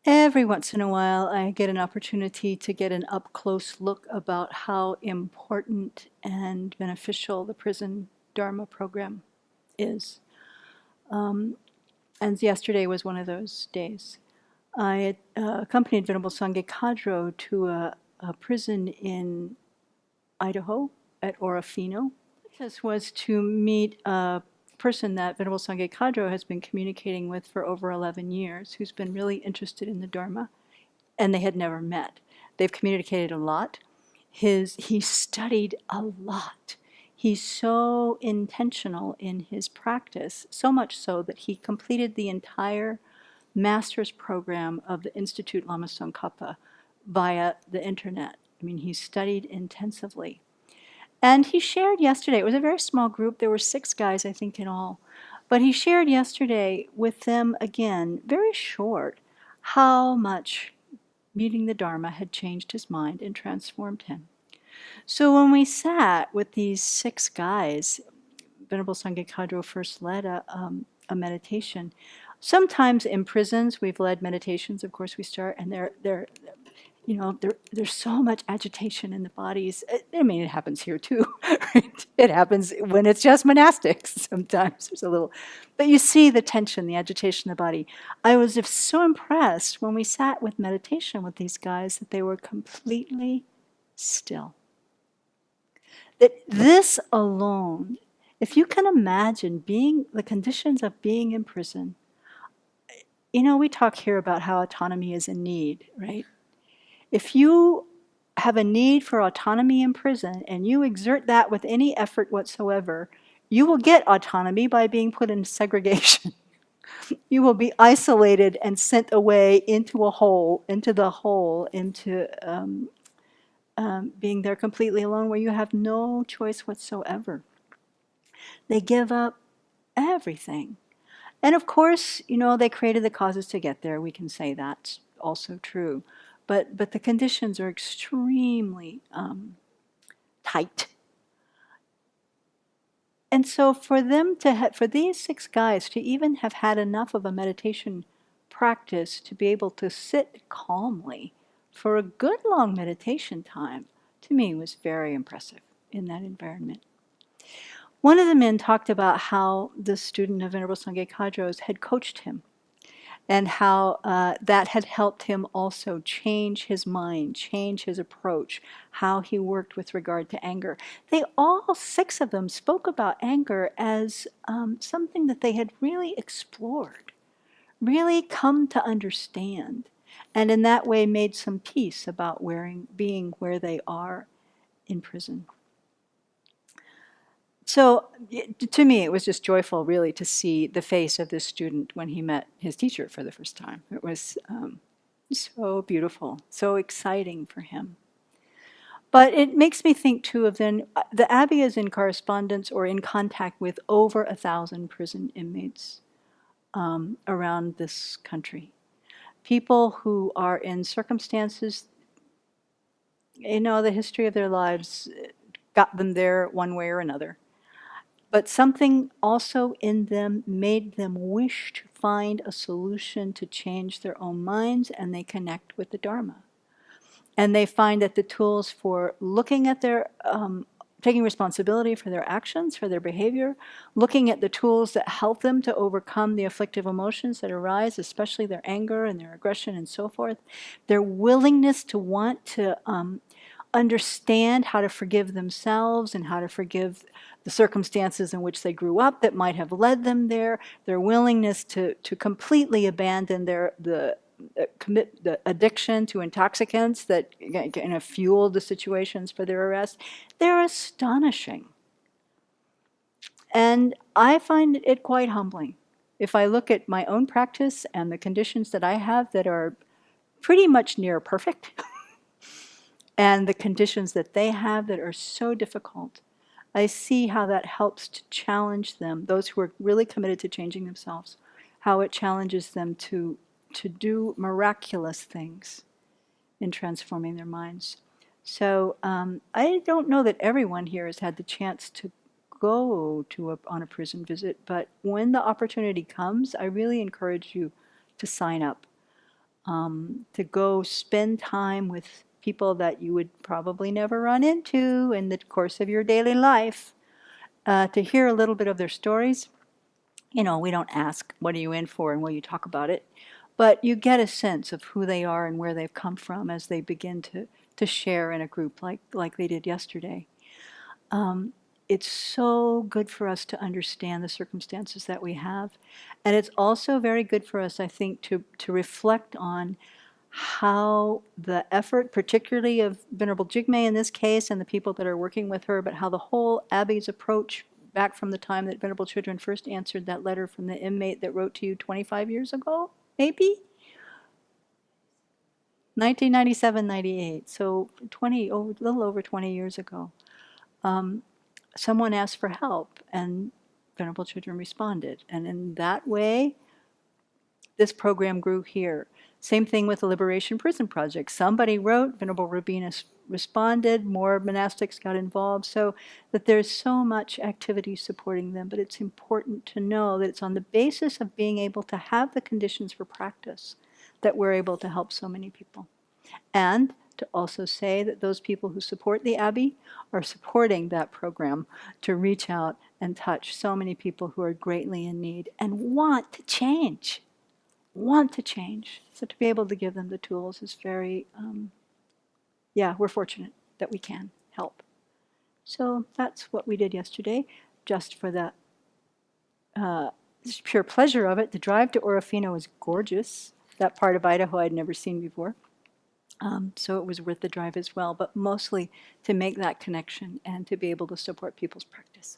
Every once in a while, I get an opportunity to get an up-close look about how important and beneficial the prison Dharma program is. And yesterday was one of those days. I accompanied Venerable Sangye Kadro to a prison in Idaho at Orofino. This was to meet a person that Venerable Sangye Kadro has been communicating with for over 11 years, who's been really interested in the Dharma, and they had never met. They've communicated a lot. He studied a lot. He's so intentional in his practice, so much so that he completed the entire master's program of the Institute Lama Tsongkhapa via the internet. I mean, he studied intensively. And he shared yesterday, it was a very small group, there were 6 guys, I think, in all. But he shared yesterday with them, again, very short, how much meeting the Dharma had changed his mind and transformed him. So when we sat with these 6 guys, Venerable Sangye Kadro first led a meditation. Sometimes in prisons, we've led meditations, of course we start, and there's so much agitation in the bodies. I mean, it happens here too. Right? It happens when it's just monastics. Sometimes there's a little, but you see the tension, the agitation in the body. I was just so impressed when we sat with meditation with these guys that they were completely still. That this alone, if you can imagine the conditions of being in prison, we talk here about how autonomy is a need, right? If you have a need for autonomy in prison and you exert that with any effort whatsoever, you will get autonomy by being put in segregation. You will be isolated and sent away into a hole, into being there completely alone where you have no choice whatsoever. They give up everything. And of course, they created the causes to get there. We can say that's also true. But the conditions are extremely tight. And so for these 6 guys to even have had enough of a meditation practice to be able to sit calmly for a good long meditation time, to me was very impressive in that environment. One of the men talked about how the student of Venerable Sangye Kadro's had coached him, and how that had helped him also change his mind, change his approach, how he worked with regard to anger. They all 6 of them spoke about anger as something that they had really explored, really come to understand, and in that way made some peace about being where they are in prison. So to me, it was just joyful, really, to see the face of this student when he met his teacher for the first time. It was so beautiful, so exciting for him. But it makes me think, too, of the Abbey is in correspondence or in contact with over 1,000 prison inmates around this country. People who are in circumstances, the history of their lives got them there one way or another. But something also in them made them wish to find a solution to change their own minds, and they connect with the Dharma. And they find that the tools for looking at taking responsibility for their actions, for their behavior, looking at the tools that help them to overcome the afflictive emotions that arise, especially their anger and their aggression and so forth, their willingness to want to understand how to forgive themselves and how to forgive the circumstances in which they grew up that might have led them there, their willingness to completely abandon the addiction to intoxicants that kind of fueled the situations for their arrest, they're astonishing. And I find it quite humbling. If I look at my own practice and the conditions that I have that are pretty much near perfect, and the conditions that they have that are so difficult, I see how that helps to challenge them, those who are really committed to changing themselves, how it challenges them to do miraculous things in transforming their minds. So I don't know that everyone here has had the chance to go on a prison visit, but when the opportunity comes, I really encourage you to sign up. to go spend time with people that you would probably never run into in the course of your daily life, to hear a little bit of their stories. You know, we don't ask, what are you in for, and will you talk about it? But you get a sense of who they are and where they've come from as they begin to share in a group like they did yesterday. It's so good for us to understand the circumstances that we have. And it's also very good for us, I think, to reflect on how the effort, particularly of Venerable Jigme in this case and the people that are working with her, but how the whole Abbey's approach back from the time that Venerable Children first answered that letter from the inmate that wrote to you 25 years ago, maybe? 1997, 98, so a little over 20 years ago. Someone asked for help, and Venerable Children responded. And in that way, this program grew here. Same thing with the Liberation Prison Project. Somebody wrote, Venerable Rabinus responded, more monastics got involved, so that there's so much activity supporting them. But it's important to know that it's on the basis of being able to have the conditions for practice that we're able to help so many people. And to also say that those people who support the Abbey are supporting that program to reach out and touch so many people who are greatly in need and want to change. So to be able to give them the tools is very, we're fortunate that we can help. So that's what we did yesterday, just for the pure pleasure of it. The drive to Orofino was gorgeous. That part of Idaho I'd never seen before. So it was worth the drive as well, but mostly to make that connection and to be able to support people's practice.